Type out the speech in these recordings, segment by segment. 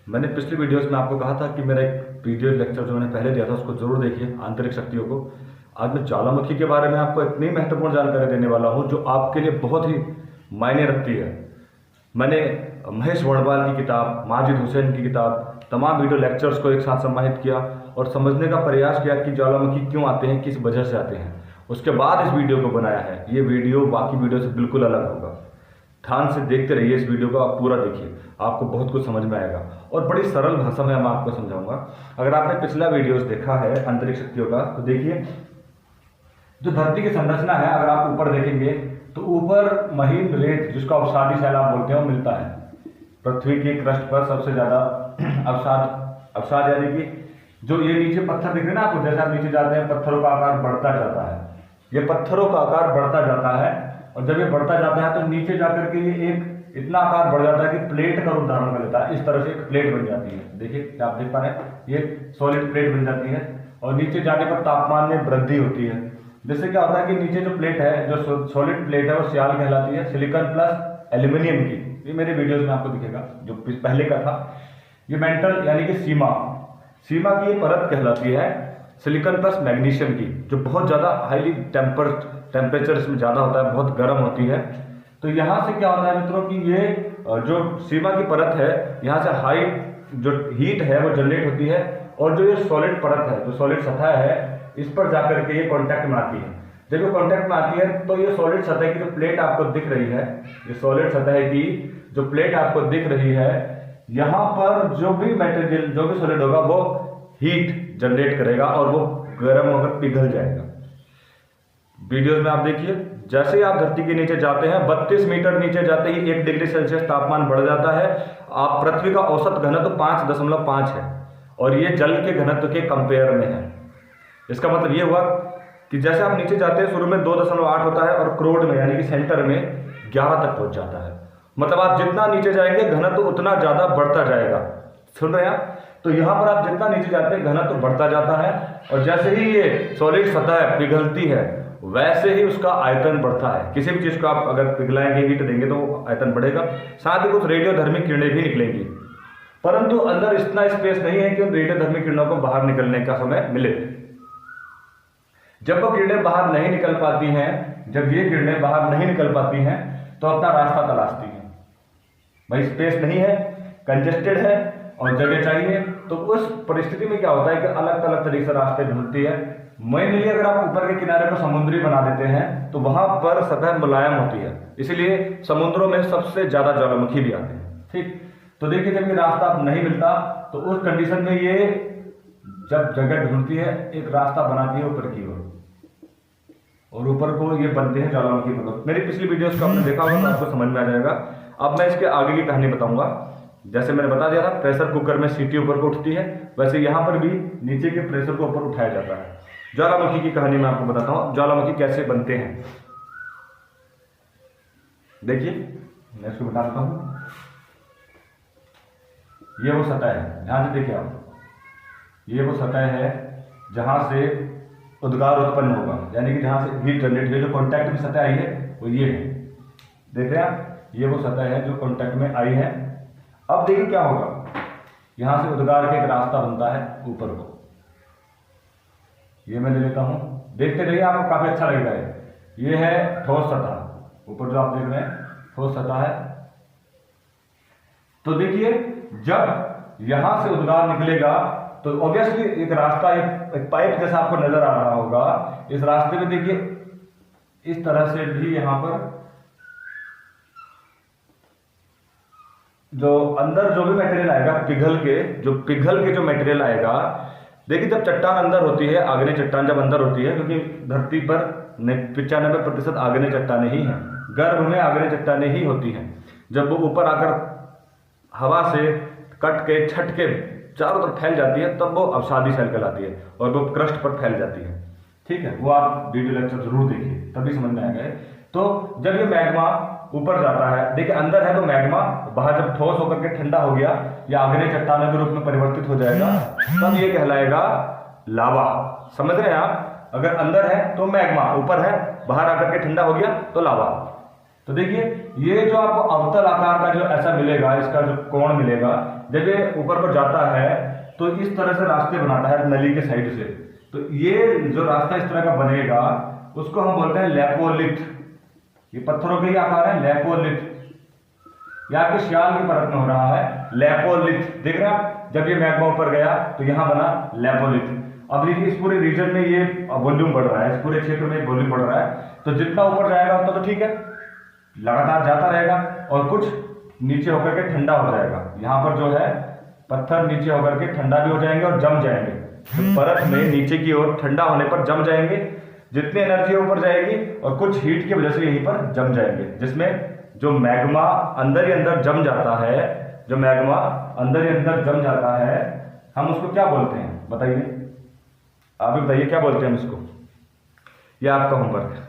मैंने पिछली वीडियोस में आपको कहा था कि मेरा एक वीडियो लेक्चर जो मैंने पहले दिया था उसको जरूर देखिए, आंतरिक शक्तियों को। आज मैं ज्वालामुखी के बारे में आपको इतनी महत्वपूर्ण जानकारी देने वाला हूं जो आपके लिए बहुत ही मायने रखती है। मैंने महेश वर्णवाल की किताब, माजिद हुसैन की किताब, तमाम वीडियो लेक्चर्स को एक साथ समाहित किया और समझने का प्रयास किया कि ज्वालामुखी क्यों आते हैं, किस वजह से आते हैं। उसके बाद इस वीडियो को बनाया है। ये वीडियो बाकी वीडियो से बिल्कुल अलग होगा। ध्यान से देखते रहिए इस वीडियो को, आप पूरा देखिए, आपको बहुत कुछ समझ में आएगा और बड़ी सरल भाषा में मैं आपको समझाऊंगा। अगर आपने पिछला वीडियोस देखा है अंतरिक्ष शक्तियों का, तो देखिए जो धरती की संरचना है, अगर आप ऊपर देखेंगे तो ऊपर महीन रेत, जिसको अवसादी सैलाब बोलते हैं, वो मिलता है। पृथ्वी की क्रस्ट पर सबसे ज्यादा अवसाद यानी कि जो ये नीचे पत्थर दिख रहे हैं ना आपको, जैसे आप नीचे जाते हैं पत्थरों का आकार बढ़ता जाता है। ये पत्थरों का आकार बढ़ता जाता है और जब ये बढ़ता जाता है तो नीचे जाकर के ये एक इतना आकार बढ़ जाता है कि प्लेट का रूप धारण कर लेता है। इस तरह से एक प्लेट बन जाती है। देखिए आप देख पा रहे हैं, ये सॉलिड प्लेट बन जाती है और नीचे जाने पर तापमान में वृद्धि होती है। जिससे क्या होता है कि नीचे जो प्लेट है, जो सॉलिड प्लेट है, वो सियाल कहलाती है, सिलिकॉन प्लस एल्यूमिनियम की। ये मेरे वीडियोस में आपको दिखेगा जो पहले का था। ये मेंटल यानी कि सीमा की परत कहलाती है सिलिकॉन प्लस मैग्नीशियम की, जो बहुत ज्यादा हाईली टेम्परेचर इसमें ज्यादा होता है, बहुत गर्म होती है। तो यहाँ से क्या होता है मित्रों कि ये जो सीमा की परत है, यहाँ से हाई जो हीट है वो जनरेट होती है और जो ये सॉलिड परत है, जो सॉलिड सतह है, इस पर जाकर के ये कांटेक्ट में आती है। जब ये कांटेक्ट में आती है तो ये सॉलिड सतह की जो प्लेट आपको दिख रही है, ये सॉलिड सतह की जो प्लेट आपको दिख रही है, यहाँ पर जो भी मटेरियल, जो भी सॉलिड होगा वो हीट जनरेट करेगा और वो गर्म होकर पिघल जाएगा। वीडियोस में आप देखिए, जैसे ही आप धरती के नीचे जाते हैं, 32 मीटर नीचे जाते ही 1 डिग्री सेल्सियस तापमान बढ़ जाता है। आप पृथ्वी का औसत घनत्व 5.5 है और ये जल के घनत्व के कंपेयर में है। इसका मतलब ये हुआ कि जैसे आप नीचे जाते हैं, शुरू में 2.8 होता है और क्रोड में यानी कि सेंटर में 11 तक पहुंच जाता है। मतलब आप जितना नीचे जाएंगे घनत्व उतना ज्यादा बढ़ता जाएगा। सुन रहे हैं आप? तो यहाँ पर आप जितना नीचे जाते हैं घनत्व बढ़ता जाता है और जैसे ही ये सॉलिड सतह पिघलती है वैसे ही उसका आयतन बढ़ता है। किसी भी चीज को आप अगर पिघलाएंगे, हीट देंगे तो आयतन बढ़ेगा। साथ ही कुछ रेडियोधर्मी किरणें भी निकलेंगी, परंतु अंदर इतना स्पेस नहीं है कि उन रेडियोधर्मी किरणों को बाहर निकलने का समय मिले। जब वो किरणें बाहर नहीं निकल पाती हैं, जब ये किरणें बाहर नहीं निकल पाती हैं तो अपना रास्ता तलाशती हैं। भाई स्पेस नहीं है, कंजेस्टेड है और जगह चाहिए, तो उस परिस्थिति में क्या होता है कि अलग अलग तरीके से रास्ते ढूंढती है। मेनली अगर आप ऊपर के किनारे को समुद्री बना देते हैं तो वहां पर सतह मुलायम होती है, इसीलिए समुद्रों में सबसे ज्यादा ज्वालामुखी भी आते हैं। ठीक, तो देखिए जब ये रास्ता नहीं मिलता तो उस कंडीशन में ये जब जगह ढूंढती है, एक रास्ता बनाती है ऊपर की ओर और ऊपर को ये बनते हैं ज्वालामुखी पर्वत। मेरी पिछली वीडियोस को आपने देखा होगा तो आपको समझ में आ जाएगा। अब मैं इसके आगे की कहानी बताऊंगा। जैसे मैंने बता दिया था, प्रेशर कुकर में सीटी ऊपर को उठती है, वैसे यहाँ पर भी नीचे के प्रेशर को ऊपर उठाया जाता है। ज्वालामुखी की कहानी मैं आपको बताता हूँ, ज्वालामुखी कैसे बनते हैं। देखिए मैं इसको बता देता हूँ। ये वो सतह है, ध्यान से देखिए आप, ये वो सतह है जहां से उद्गार उत्पन्न होगा, यानी कि जहां से हीट जनरेट हुई। जो कॉन्टैक्ट में सतह आई है वो ये है, देख रहे हैं आप, ये वो सतह है जो कॉन्टैक्ट में आई है। अब देखिए क्या होगा, यहां से उद्गार का एक रास्ता बनता है ऊपर को। ये मैं ले लेता हूं, देखते रहिए, आपको काफी अच्छा लगेगा। ये है ठोस सतह, ऊपर जो आप देख रहे हैं ठोस सतह है। तो देखिए जब यहां से उद्गार निकलेगा तो ऑब्वियसली एक रास्ता, एक पाइप जैसा आपको नजर आ रहा होगा। इस रास्ते में देखिए इस तरह से भी यहां पर जो अंदर जो भी मटेरियल आएगा पिघल के जो मटेरियल आएगा, देखिए जब चट्टान अंदर होती है, आग्नेय चट्टान जब अंदर होती है, क्योंकि धरती पर 95% आग्नेय चट्टानें ही हैं, गर्भ में आग्नेय चट्टानें ही होती हैं। जब वो ऊपर आकर हवा से कट के छट के चारों तरफ फैल जाती है तब वो अवसादी सेल कहलाती है और वो क्रस्ट पर फैल जाती है। ठीक है, वो आप वीडियो लेक्चर जरूर देखिए, तभी समझ में आएगा। तो जब ये मैग्मा ऊपर जाता है, देखिए अंदर है तो मैग्मा, बाहर जब ठोस होकर के ठंडा हो गया या आग्नेय चट्टानों के रूप में परिवर्तित हो जाएगा तब ये कहलाएगा लावा। समझ रहे हैं आप? अगर अंदर है तो मैग्मा, ऊपर है बाहर आकर के ठंडा हो गया तो लावा। तो देखिए ये जो आपको अवतल आकार का जो ऐसा मिलेगा, इसका जो कोण मिलेगा, जब ये ऊपर को जाता है तो इस तरह से रास्ते बनाता है नली के साइड से। तो ये जो रास्ता इस तरह का बनेगा उसको हम बोलते हैं लैपोलिथ। ये पत्थरों के ही आकार है, लैपोलिथ। ये आपके श्याल की परत में हो रहा है लैपोलिथ, देख रहे हैं आप। जब ये मैग्मा ऊपर गया तो यहां बना लैपोलिथ। अब देखिए इस पूरे रीजन में ये वॉल्यूम बढ़ रहा है, इस पूरे क्षेत्र में वॉल्यूम बढ़ रहा है। तो जितना ऊपर जाएगा उतना तो ठीक है, लगातार जाता रहेगा, और कुछ नीचे होकर के ठंडा हो जाएगा। यहाँ पर जो है पत्थर नीचे होकर के ठंडा भी हो जाएंगे और जम जाएंगे। तो परत में नीचे की ओर ठंडा होने पर जम जाएंगे, जितनी एनर्जी ऊपर जाएगी, और कुछ हीट की वजह से यहीं पर जम जाएंगे, जिसमें जो मैग्मा अंदर ही अंदर जम जाता है, जो मैग्मा अंदर ही अंदर जम जाता है, हम उसको क्या बोलते हैं बताइए, आप बताइए क्या बोलते हैं हम इसको। ये आपका होमवर्क है,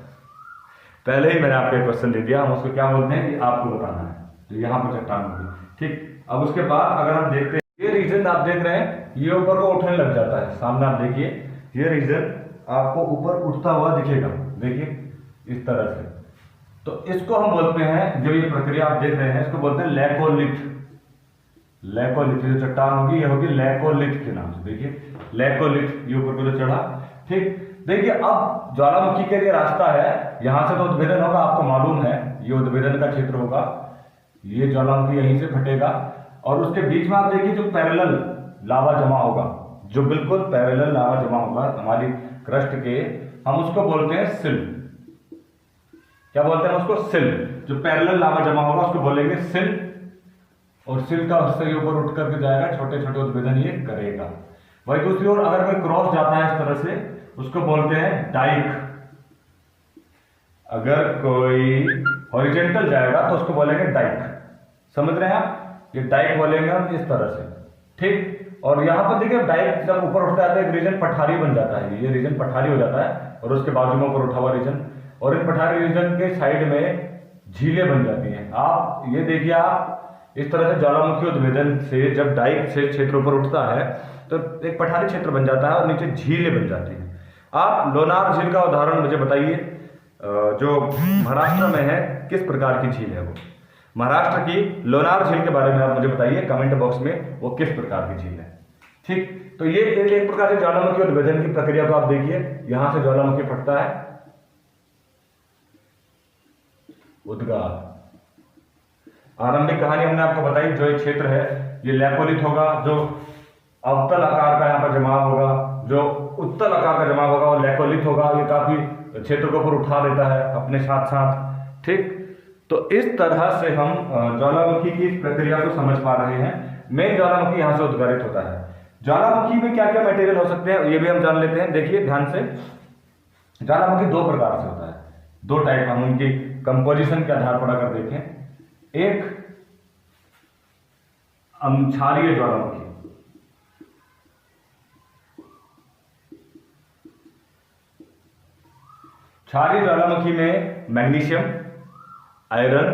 पहले ही मैंने आपको एक क्वेश्चन दे दिया, हम उसको क्या बोलते हैं ये आपको बताना है। तो यहाँ पर चट्टान होगी, ठीक। अब उसके बाद अगर हम देखते हैं ये रीजन आप देख रहे हैं, ये ऊपर को उठने लग जाता है। सामने आप देखिए ये रीजन आपको ऊपर उठता हुआ दिखेगा, देखिए इस तरह से। तो इसको हम बोलते हैं, जो ये प्रक्रिया आप देख रहे हैं इसको बोलते हैं लैकोलिथ। लैकोलिथ जो चट्टान होगी ये होगी लैकोलिथ के नाम से, देखिए लैकोलिथ, ये ऊपर को जो चढ़ा, ठीक। देखिए अब ज्वालामुखी के लिए रास्ता है, यहां से तो उद्भेदन होगा, आपको मालूम है ये उद्भेदन का क्षेत्र होगा। ये ज्वालामुखी यहीं से फटेगा और उसके बीच में आप देखिए जो पैरेलल लावा जमा होगा, जो बिल्कुल पैरेलल लावा जमा होगा हमारी क्रस्ट के, हम उसको बोलते हैं सिल। क्या बोलते हैं उसको? सिल। जो पैरेलल लावा जमा होगा उसको बोलेंगे सिल, और सिल का उससे ऊपर उठ करके जाएगा, छोटे छोटे उद्भेदन ये करेगा। वही दूसरी ओर अगर कोई क्रॉस जाता है इस तरह से, उसको बोलते हैं डाइक। अगर कोई हॉरिजेंटल जाएगा तो उसको बोलेंगे डाइक, समझ रहे हैं आप? ये डाइक बोलेंगे हम इस तरह से, ठीक। और यहाँ पर देखिए डाइक जब ऊपर उठता है तो एक रीजन पठारी बन जाता है, ये रीजन पठारी हो जाता है, और उसके बाजू में ऊपर उठा हुआ रीजन, और इन पठारी रीजन के साइड में झीलें बन जाती हैं। आप ये देखिए, आप इस तरह से ज्वालामुखी उद्भेदन से जब डाइक से क्षेत्र ऊपर उठता है तो एक पठारी क्षेत्र बन जाता है और नीचे झीलें बन जाती हैं। आप लोनार झील का उदाहरण मुझे बताइए, जो महाराष्ट्र में है, किस प्रकार की झील है वो? महाराष्ट्र की लोनार झील के बारे में आप मुझे बताइए कमेंट बॉक्स में, वो किस प्रकार की झील है, ठीक। तो ये एक प्रकार से ज्वालामुखी उद्भेदन की प्रक्रिया को आप देखिए, यहां से ज्वालामुखी फटता है, उद्गार। आरंभिक कहानी हमने आपको बताई, जो एक क्षेत्र है ये लैपोलिथ होगा, जो अवतल आकार का यहाँ पर जमाव होगा, जो उत्तल आकार का जमाव होगा वो लैकोलिथ होगा। ये काफी क्षेत्र को ऊपर उठा देता है अपने साथ साथ, ठीक। तो इस तरह से हम ज्वालामुखी की इस प्रक्रिया को समझ पा रहे हैं। मेन ज्वालामुखी यहाँ से उद्गारित होता है। ज्वालामुखी में क्या क्या मटेरियल हो सकते हैं ये भी हम जान लेते हैं। देखिए ध्यान से, ज्वालामुखी दो प्रकार से होता है, दो टाइप, हम उनकी कंपोजिशन के आधार पर अगर देखें। एक क्षारीय ज्वालामुखी, क्षारीय ज्वालामुखी में मैग्नीशियम, आयरन,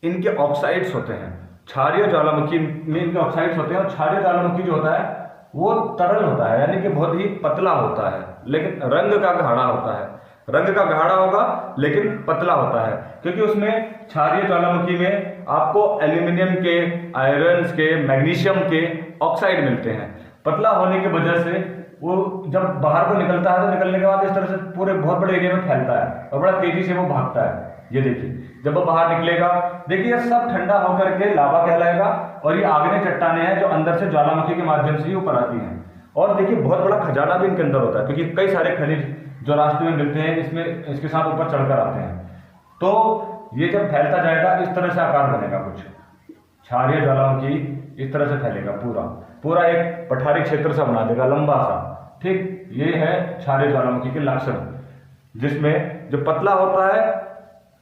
इनके ऑक्साइड्स होते हैं। क्षारीय ज्वालामुखी में इनके ऑक्साइड्स होते हैं, और क्षारीय ज्वालामुखी जो होता है वो तरल होता है, यानी कि बहुत ही पतला होता है, लेकिन रंग का गाढ़ा होता है। रंग का गाढ़ा होगा लेकिन पतला होता है, क्योंकि उसमें क्षारीय ज्वालामुखी में आपको एल्यूमिनियम के, आयरन के, मैग्नीशियम के ऑक्साइड मिलते हैं। पतला होने की वजह से वो जब बाहर को निकलता है तो निकलने के बाद इस तरह से पूरे बहुत बड़े एरिया में फैलता है और बड़ा तेजी से वो भागता है। ये देखिए जब वो बाहर निकलेगा, देखिए सब ठंडा होकर के लावा कहलाएगा, और ये आग्नेय चट्टानें हैं जो अंदर से ज्वालामुखी के माध्यम से ही ऊपर आती हैं। और देखिए बहुत बड़ा खजाना भी इनके अंदर होता है, क्योंकि कई सारे खनिज जो रास्ते में मिलते हैं इसमें इसके साथ ऊपर चढ़कर आते हैं। तो ये जब फैलता जाएगा इस तरह से आकार बनेगा कुछ। क्षारीय ज्वालामुखी इस तरह से फैलेगा, पूरा एक पठारी क्षेत्र सा बना देगा, लंबा सा, ठीक। ये है क्षारीय ज्वालामुखी के लक्षण, जिसमें जो पतला होता है,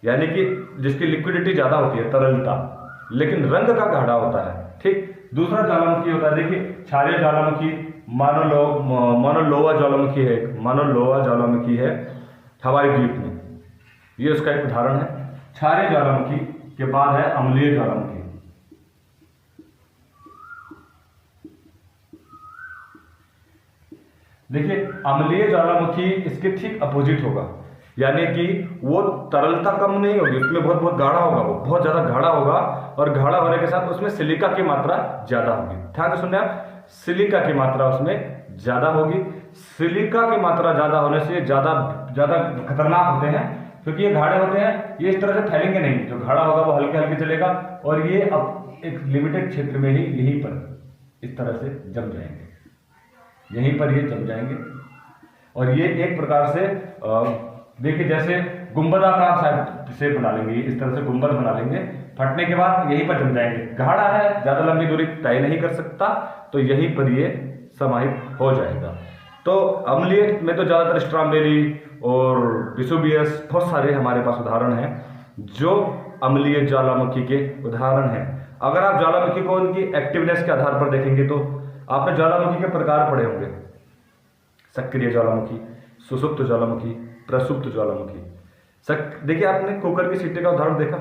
यानी कि जिसकी लिक्विडिटी ज्यादा होती है, तरलता, लेकिन रंग का गाढ़ा होता है, ठीक। दूसरा ज्वालामुखी होता है, देखिए क्षारीय ज्वालामुखी मानोलोवा ज्वालामुखी है, मानोलोवा ज्वालामुखी है हवाई द्वीप में, ये उसका एक उदाहरण है। क्षारीय ज्वालामुखी के बाद है अम्लीय ज्वालामुखी। देखिए अम्लीय ज्वालामुखी इसके ठीक अपोजिट होगा, यानी कि वो तरलता कम नहीं होगी, उसमें बहुत गाढ़ा होगा, वो बहुत ज्यादा गाढ़ा होगा, और गाढ़ा होने के साथ उसमें सिलिका की मात्रा ज्यादा होगी। ध्यान से सुनना आप, सिलिका की मात्रा उसमें ज्यादा होगी। सिलिका की मात्रा ज्यादा होने से ज्यादा ज्यादा खतरनाक होते हैं, क्योंकि ये गाढ़े होते हैं, ये इस तरह से फैलेंगे नहीं। जो गाढ़ा होगा वो हल्के हल्के चलेगा और ये अब एक लिमिटेड क्षेत्र में ही यहीं पर इस तरह से जम जाएंगे, यहीं पर ये जम जाएंगे। और ये एक प्रकार से देखिए जैसे गुंबदाकार शेप बना लेंगे, इस तरह से गुंबद बना लेंगे, फटने के बाद यहीं पर जम जाएंगे। गाढ़ा है, ज्यादा लंबी दूरी तय नहीं कर सकता, तो यहीं पर ये समाहित हो जाएगा। तो अम्लीय में तो ज्यादातर स्ट्रॉबेरी और विसुबियस बहुत सारे हमारे पास उदाहरण हैं जो अम्लीय ज्वालामुखी के उदाहरण हैं। अगर आप ज्वालामुखी को उनकी एक्टिवनेस के आधार पर देखेंगे तो आपने ज्वालामुखी के प्रकार पढ़े होंगे, सक्रिय ज्वालामुखी, सुसुप्त ज्वालामुखी, प्रसुप्त ज्वालामुखी। देखिए आपने कुकर की सीटी का उदाहरण देखा,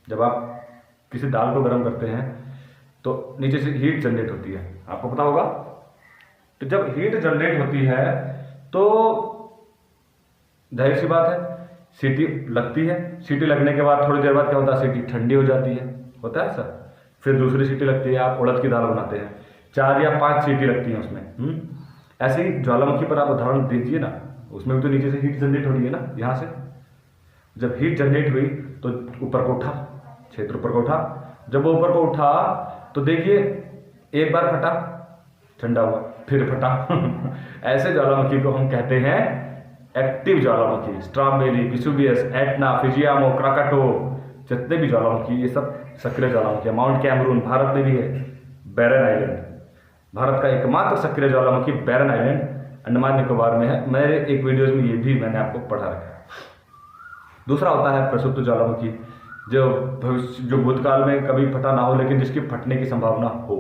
जब आप किसी दाल को गर्म करते हैं तो नीचे से हीट जनरेट होती है, आपको पता होगा। तो जब हीट जनरेट होती है तो जाहिर सी बात है सीटी लगती है, सीटी लगने के बाद थोड़ी देर बाद क्या होता है, सीटी ठंडी हो जाती है, होता है सर। फिर दूसरी सीटी लगती है, आप उड़द की दाल बनाते हैं, 4 या 5 सीटी लगती हैं उसमें। ऐसे ही ज्वालामुखी पर आप उदाहरण दीजिए ना, उसमें भी तो नीचे से हीट जनरेट हो रही है ना। यहाँ से जब हीट जनरेट हुई तो ऊपर को उठा, क्षेत्र ऊपर को उठा, जब वो ऊपर को उठा तो देखिए एक बार फटा, ठंडा हुआ, फिर फटा ऐसे ज्वालामुखी को हम कहते हैं एक्टिव ज्वालामुखी। स्ट्रॉबेरी, विसुबियस, एटना, फिजियामो, क्राकाटो, जितने भी ज्वालामुखी ये सब सक्रिय ज्वालामुखी है। माउंट कैमरून भारत में भी है, बैरन आइलैंड भारत का एकमात्र सक्रिय ज्वालामुखी बैरन आइलैंड अंडमान निकोबार में है। मेरे एक वीडियोज में ये भी मैंने आपको पढ़ा रखा है। दूसरा होता है प्रसुप्त ज्वालामुखी, जो भूतकाल में कभी फटा ना हो लेकिन जिसकी फटने की संभावना हो,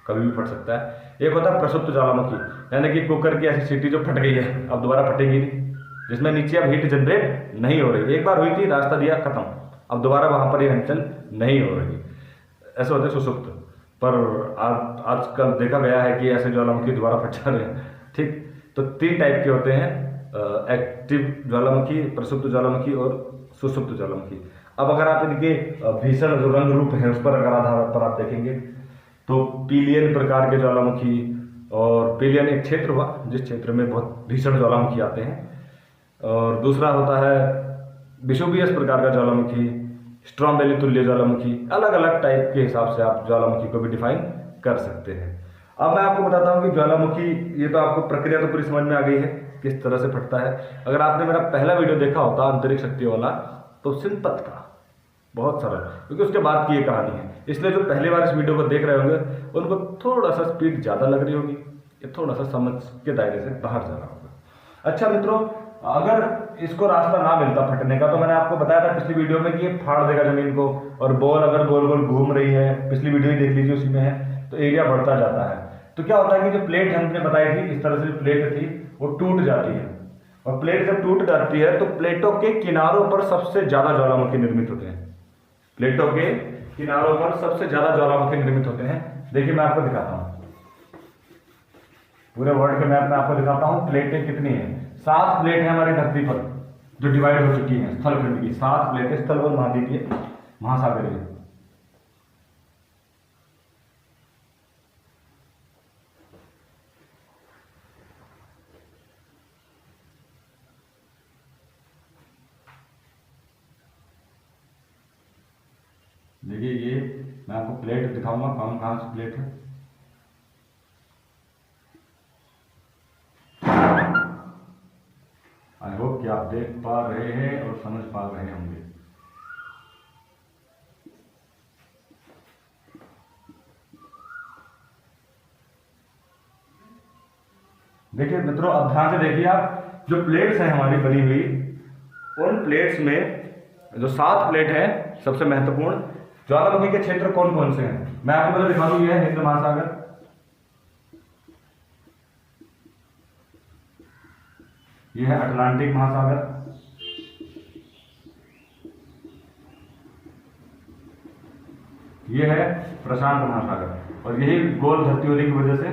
कभी भी फट सकता है। एक होता है प्रसुप्त ज्वालामुखी, यानी कि कुकर की ऐसी सीटी जो फट गई है, अब दोबारा फटेगी नहीं, जिसमें नीचे अब हीट जनरेट नहीं हो रही। एक बार हुई थी, रास्ता दिया, खत्म, अब दोबारा वहां पर ये हलचल नहीं हो रही। ऐसे होते सुसुप्त। पर आजकल देखा गया है कि ऐसे ज्वालामुखी दोबारा फट जा रहे हैं। ठीक, तो 3 टाइप के होते हैं, एक्टिव ज्वालामुखी, प्रसुप्त ज्वालामुखी और सुसुप्त ज्वालामुखी। अब अगर आप इनके भीषण जो रंग रूप है उस पर अगर आधार पर आप देखेंगे तो पीलियन प्रकार के ज्वालामुखी, और पीलियन एक क्षेत्र हुआ जिस क्षेत्र में बहुत भीषण ज्वालामुखी आते हैं। और दूसरा होता है विसुबियस प्रकार का ज्वालामुखी, स्ट्रॉबेरी तुल्य ज्वालामुखी। अलग अलग टाइप के हिसाब से आप ज्वालामुखी को भी डिफाइन कर सकते हैं। अब मैं आपको बताता हूँ कि ज्वालामुखी, ये तो आपको प्रक्रिया तो पूरी समझ में आ गई है किस तरह से फटता है। अगर आपने मेरा पहला वीडियो देखा होता अंतरिक्ष शक्ति वाला, तो सिंपल था, बहुत सरल, क्योंकि उसके बाद की ये कहानी है। इसलिए जो पहली बार इस वीडियो को देख रहे होंगे उनको थोड़ा सा स्पीड ज़्यादा लग रही होगी, ये थोड़ा सा समझ के दायरे से बाहर जा रहा होगा। अच्छा मित्रों, अगर इसको रास्ता ना मिलता फटने का, तो मैंने आपको बताया था पिछली वीडियो में कि ये फाड़ देगा जमीन को, और बॉल अगर गोल गोल घूम रही है, पिछली वीडियो ही देख लीजिए उसी में है, तो एरिया बढ़ता जाता है। तो क्या होता है कि जो प्लेट हमने बताई थी, इस तरह से जो प्लेट थी वो टूट जाती है, और प्लेट जब टूट जाती है तो प्लेटों के किनारों पर सबसे ज्यादा ज्वालामुखी निर्मित होते हैं। प्लेटों के किनारों पर सबसे ज्यादा ज्वालामुखी निर्मित होते हैं। देखिए मैं आपको दिखाता हूं, पूरे वर्ल्ड के मैप में आपको दिखाता हूं प्लेटें कितनी हैं। 7 प्लेट है हमारी धरती पर जो डिवाइड हो चुकी हैं, स्थलखंड की 7 प्लेटें, स्थल और महाद्वीपीय महासागरीय। देखिए ये मैं आपको प्लेट दिखाऊंगा, कहाँ से प्लेट है। आई होप कि आप देख पा रहे हैं और समझ पा रहे होंगे। देखिए मित्रों, अब ध्यान से देखिए आप, जो प्लेट्स हैं हमारी बनी हुई, उन प्लेट्स में जो 7 प्लेट है, सबसे महत्वपूर्ण ज्वालामुखी के क्षेत्र कौन कौन से हैं मैं आपको पहले दिखा दूं। ये है हिंद महासागर, ये है अटलांटिक महासागर, ये है प्रशांत महासागर, और यही गोल धरती होने की वजह से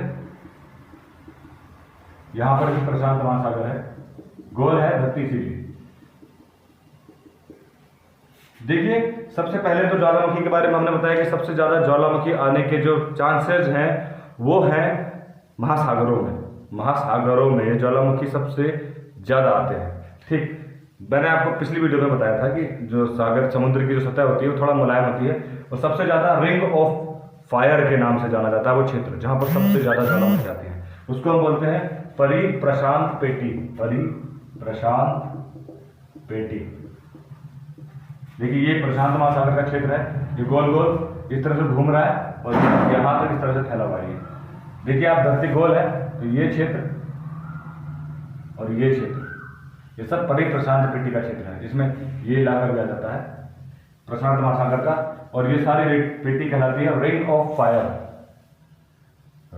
यहां पर भी प्रशांत महासागर है, गोल है धरती सीधी। देखिए, सबसे पहले तो ज्वालामुखी के बारे में हमने बताया कि सबसे ज्यादा ज्वालामुखी आने के जो चांसेस हैं वो हैं महासागरों में। महासागरों में ज्वालामुखी सबसे ज्यादा आते हैं। ठीक, मैंने आपको पिछली वीडियो में बताया था कि जो सागर समुद्र की जो सतह होती है वो थोड़ा मुलायम होती है, और सबसे ज्यादा रिंग ऑफ फायर के नाम से जाना जाता है वो क्षेत्र जहां पर सबसे ज्यादा ज्वालामुखी आती है। उसको हम बोलते हैं परिप्रशांत पेटी। परिप्रशांत पेटी। देखिए, ये प्रशांत महासागर का क्षेत्र है, ये गोल गोल इस तरह से घूम रहा है और यहाँ तक इस तरह से फैला हुआ है। देखिए, आप धरती गोल है तो ये क्षेत्र और ये क्षेत्र, ये सब परिप्रशांत पेटी का क्षेत्र है, जिसमें ये इलाका भी आ जाता है प्रशांत महासागर का। और ये सारी पेटी कहलाती है ring of fire.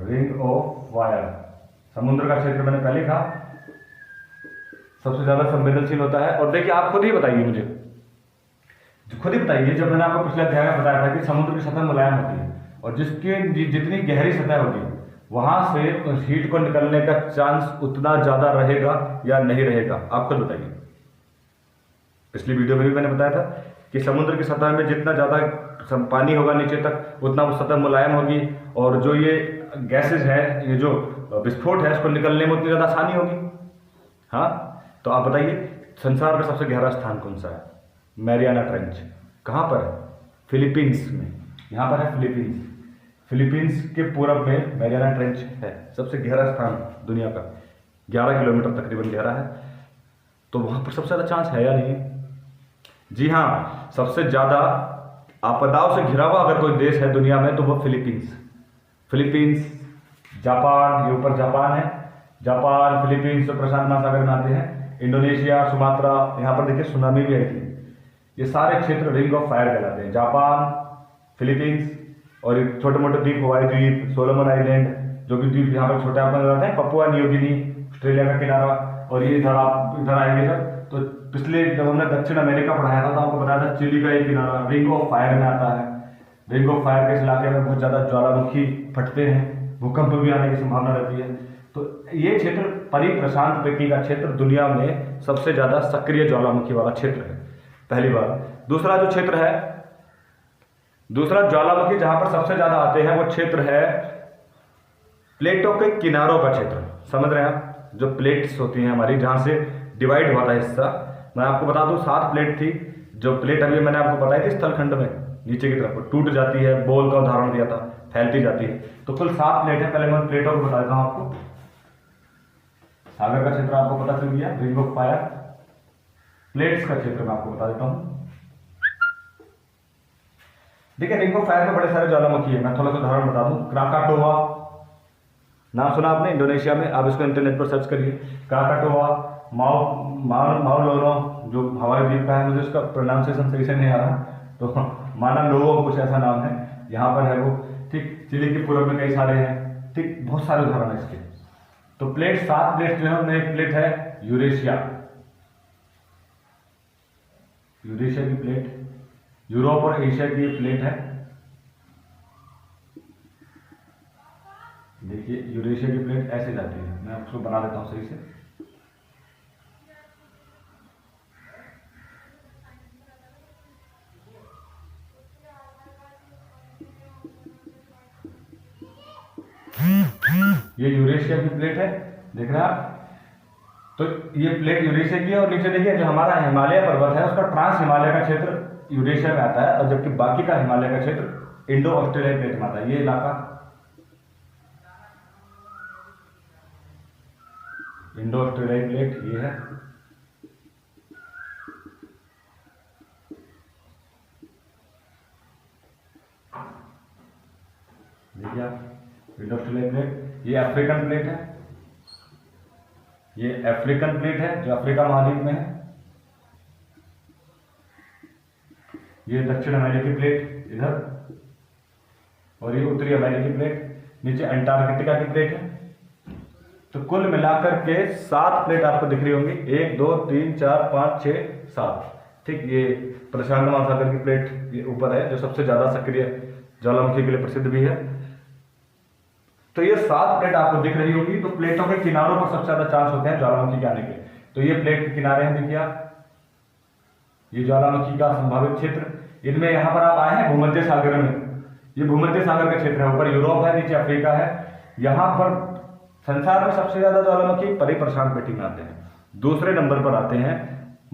Ring of fire समुद्र का क्षेत्र मैंने पहले कहा सबसे ज्यादा संवेदनशील होता है। और देखिए, आप खुद ही बताइए, मुझे खुद ही बताइए, जब मैंने आपको पिछले अध्याय में बताया था कि समुद्र की सतह मुलायम होती है और जिसकी जितनी गहरी सतह होगी वहां से उस हीट को निकलने का चांस उतना ज्यादा रहेगा या नहीं रहेगा, आप खुद बताइए। पिछली वीडियो में भी मैंने बताया था कि समुद्र की सतह में जितना ज्यादा पानी होगा नीचे तक उतना वो सतह मुलायम होगी, और जो ये गैसेज है, ये जो विस्फोट है, इसको निकलने में उतनी ज्यादा आसानी होगी। हाँ, तो आप बताइए, संसार का सबसे गहरा स्थान कौन सा है? Mariana trench. कहाँ पर है? फिलीपींस में। यहाँ पर है फिलीपींस। फिलीपींस के पूरब में मैरियाना ट्रेंच है, सबसे गहरा स्थान दुनिया का, 11 किलोमीटर तकरीबन गहरा है। तो वहाँ पर सबसे ज़्यादा चांस है या नहीं? जी हाँ, सबसे ज़्यादा आपदाओं से घिरा हुआ अगर कोई देश है दुनिया में तो वो फिलीपींस। फिलीपींस, जापान, ये ऊपर जापान है, जापान, फिलीपींस तो प्रशांत महासागर में आते हैं, इंडोनेशिया, सुमात्रा, यहाँ पर देखिए सुनामी भी आई थी। ये सारे क्षेत्र रिंग ऑफ फायर कहलाते हैं। जापान, फिलीपींस और छोटे मोटे द्वीप, हवाई द्वीप, सोलोमन आइलैंड, जो कि द्वीप यहाँ पर छोटे आपको नजर आते हैं, पपुआ न्यू गिनी, ऑस्ट्रेलिया का किनारा, और ये इधर आप इधर आएंगे सर तो पिछले जब हमने दक्षिण अमेरिका पढ़ाया था तो आपको बताया था चिली का एक किनारा रिंग ऑफ फायर में आता है। रिंग ऑफ फायर के इस इलाके में बहुत ज्यादा ज्वालामुखी फटते हैं, भूकंप भी आने की संभावना रहती है। तो ये क्षेत्र परिप्रशांत पेटी का क्षेत्र दुनिया में सबसे ज्यादा सक्रिय ज्वालामुखी वाला क्षेत्र है, पहली बात। दूसरा जो क्षेत्र है, दूसरा ज्वालामुखी जहां पर सबसे ज्यादा आते हैं वो क्षेत्र है प्लेटों के किनारों का क्षेत्र। समझ रहे हैं आप? जो प्लेट्स होती हैं हमारी, जहां से डिवाइड हुआ था हिस्सा, मैं आपको बता दूं 7 प्लेट थी। जो प्लेट अभी मैंने आपको बताई थी स्थलखंड में नीचे की तरफ टूट जाती है, बोल का उदाहरण दिया था, फैलती जाती है। तो कुल 7 प्लेट है। पहले मैं प्लेटों को बता देता हूं आपको। सागर का क्षेत्र आपको पता चल गया, रिंग ऑफ फायर। प्लेट्स का क्षेत्र मैं आपको बता देता हूं। देखिए, रिंग ऑफ फायर में बड़े सारे ज्वालामुखी है। मैं थोड़ा सा उदाहरण बता दूं। क्राकाटोवा नाम सुना आपने? इंडोनेशिया में, आप इसको इंटरनेट पर सर्च करिए। क्राकाटोवा, माउलोनो जो हवाई द्वीप का है, मुझे उसका प्रोनाउंसिएशन सही से नहीं आ रहा, तो माना लोगो कुछ ऐसा नाम है, यहाँ पर है वो। ठीक, चिली के पूर्व में कई सारे हैं। ठीक, बहुत सारे उदाहरण है इसके। तो प्लेट 7 प्लेट जो है उनमें एक प्लेट है यूरेशिया। यूरेशिया की प्लेट, यूरोप और एशिया की प्लेट है। देखिए, यूरेशिया की प्लेट ऐसे जाती है, मैं उसको बना देता हूं सही से। ये यूरेशिया की प्लेट है, देख रहे हैं आप? तो ये प्लेट यूरेशिया की है, और नीचे देखिए जो हमारा हिमालय पर्वत है उसका ट्रांस हिमालय का क्षेत्र यूरेशिया में आता है, और जबकि बाकी का हिमालय का क्षेत्र इंडो ऑस्ट्रेलिया प्लेट में आता है। ये इलाका इंडो ऑस्ट्रेलिया प्लेट ये है। देखिए आप, इंडो ऑस्ट्रेलिया प्लेट। ये अफ्रीकन प्लेट है, ये अफ्रीकन प्लेट है जो अफ्रीका महाद्वीप में है। ये दक्षिण अमेरिकी प्लेट इधर, और ये उत्तरी अमेरिकी प्लेट, नीचे अंटार्कटिका की प्लेट है। तो कुल मिलाकर के 7 प्लेट आपको दिख रही होंगी, 1 2 3 4 5 6 7। ठीक, ये प्रशांत महासागर की प्लेट ये ऊपर है जो सबसे ज्यादा सक्रिय ज्वालामुखी के लिए प्रसिद्ध भी है। तो ये 7 प्लेट आपको दिख रही होगी। तो प्लेटों के किनारों पर सबसे ज्यादा चांस होते हैं ज्वालामुखी के आने के। तो ये प्लेट के किनारे हैं, देखिए आप, ये ज्वालामुखी का संभावित क्षेत्र। इनमें यहाँ पर आप आए हैं भूमध्य सागर में, ये भूमध्य सागर का क्षेत्र है, ऊपर यूरोप है, नीचे अफ्रीका है। यहाँ पर संसार में सबसे ज्यादा ज्वालामुखी परिप्रशांत पेटी में आते हैं। दूसरे नंबर पर आते हैं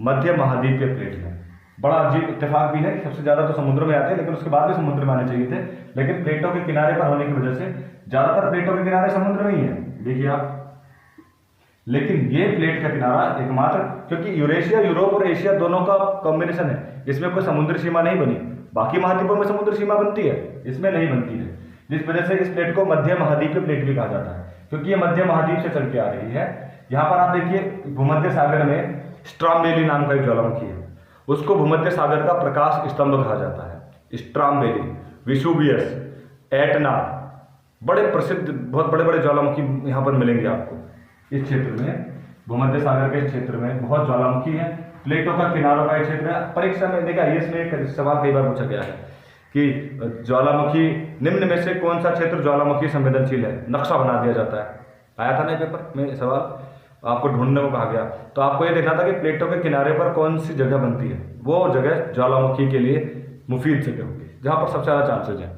मध्य महाद्वीपीय प्लेट में। बड़ा अजीब इत्तेफाक भी है, सबसे ज्यादा तो समुद्र में आते हैं, लेकिन उसके बाद भी समुद्र में आने चाहिए थे, लेकिन प्लेटों के किनारे पर होने की वजह से ज्यादातर प्लेटों के किनारे समुद्र में ही है, देखिए आप। लेकिन ये प्लेट का किनारा एकमात्र, क्योंकि यूरेशिया, यूरोप और एशिया दोनों का कॉम्बिनेशन है, इसमें कोई समुद्र सीमा नहीं बनी। बाकी महाद्वीपों में समुद्र सीमा बनती है, इसमें नहीं बनती है, जिस वजह से इस प्लेट को मध्य महाद्वीपीय प्लेट भी कहा जाता है, क्योंकि ये मध्य महाद्वीप से चल के आ रही है। यहाँ पर आप देखिए भूमध्य सागर में स्ट्रॉम्बेली नाम का एक ज्वालामुखी है, उसको भूमध्य सागर का प्रकाश स्तंभ कहा जाता है। स्ट्रॉम्बेली, विसुवियस, एटना, बड़े प्रसिद्ध बहुत बड़े बड़े ज्वालामुखी यहाँ पर मिलेंगे आपको। इस क्षेत्र में, भूमध्य सागर के क्षेत्र में बहुत ज्वालामुखी है, प्लेटों का किनारों का क्षेत्र है। परीक्षा में देखा, इसमें एक सवाल कई बार पूछा गया है कि ज्वालामुखी निम्न में से कौन सा क्षेत्र ज्वालामुखी संवेदनशील है, नक्शा बना दिया जाता है। आया था ना पेपर में सवाल, आपको ढूंढने को कहा गया, तो आपको ये देखना था कि प्लेटों के किनारे पर कौन सी जगह बनती है, वो जगह ज्वालामुखी के लिए मुफीद जगह होगी, जहां पर सबसे ज्यादा चांसेज हैं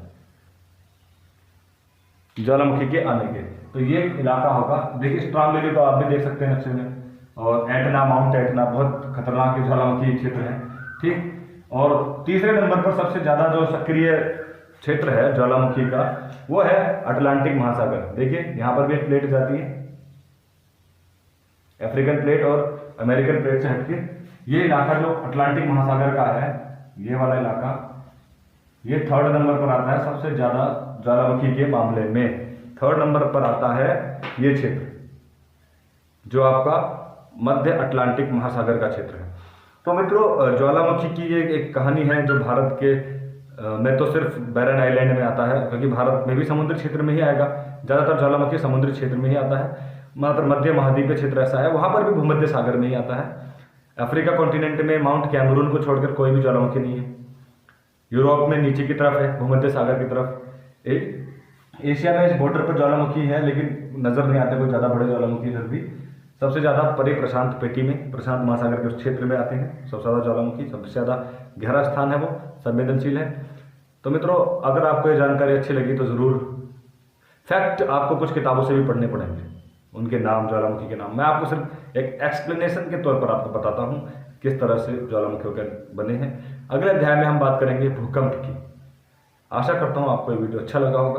ज्वालामुखी के आने के। तो ये इलाका होगा। देखिए स्ट्रॉम्बेली तो आप भी देख सकते हैं नक्शे में, और एटना, माउंट एटना बहुत खतरनाक ज्वालामुखी क्षेत्र है, ठीक। और तीसरे नंबर पर सबसे ज्यादा जो सक्रिय क्षेत्र है ज्वालामुखी का, वो है अटलांटिक महासागर। देखिए यहाँ पर भी एक प्लेट जाती है, अफ्रीकन प्लेट और अमेरिकन प्लेट से हटके ये इलाका जो अटलांटिक महासागर का है, ये वाला इलाका, ये थर्ड नंबर पर आता है सबसे ज्यादा ज्वालामुखी के मामले में। थर्ड नंबर पर आता है ये क्षेत्र जो आपका मध्य अटलांटिक महासागर का क्षेत्र है। तो मित्रों, ज्वालामुखी की ये एक कहानी है जो भारत के में तो सिर्फ बैरन आइलैंड में आता है, क्योंकि भारत में भी समुद्री क्षेत्र में ही आएगा, ज्यादातर ज्वालामुखी समुद्री क्षेत्र में ही आता है। मात्र मध्य महाद्वीपीय क्षेत्र ऐसा है, वहां पर भी भूमध्य सागर में ही आता है। अफ्रीका कॉन्टिनेंट में माउंट कैमरून को छोड़कर कोई भी ज्वालामुखी नहीं है। यूरोप में नीचे की तरफ है, भूमध्य सागर की तरफ। एशिया में इस बॉर्डर पर ज्वालामुखी है, लेकिन नजर नहीं आते कोई ज्यादा बड़े ज्वालामुखी इधर भी। सबसे ज्यादा परिप्रशांत पेटी में, प्रशांत महासागर के उस क्षेत्र में आते हैं सबसे ज्यादा ज्वालामुखी। सबसे ज्यादा गहरा स्थान है वो, संवेदनशील है। तो मित्रों, अगर आपको ये जानकारी अच्छी लगी तो जरूर, फैक्ट आपको कुछ किताबों से भी पढ़ने पड़ेंगे, उनके नाम, ज्वालामुखी के नाम। मैं आपको सिर्फ एक एक्सप्लेनेशन के तौर पर आपको बताता हूँ किस तरह से ज्वालामुखियों के बने हैं। अगले अध्याय में हम बात करेंगे भूकंप की। आशा करता हूँ आपको ये वीडियो अच्छा लगा होगा।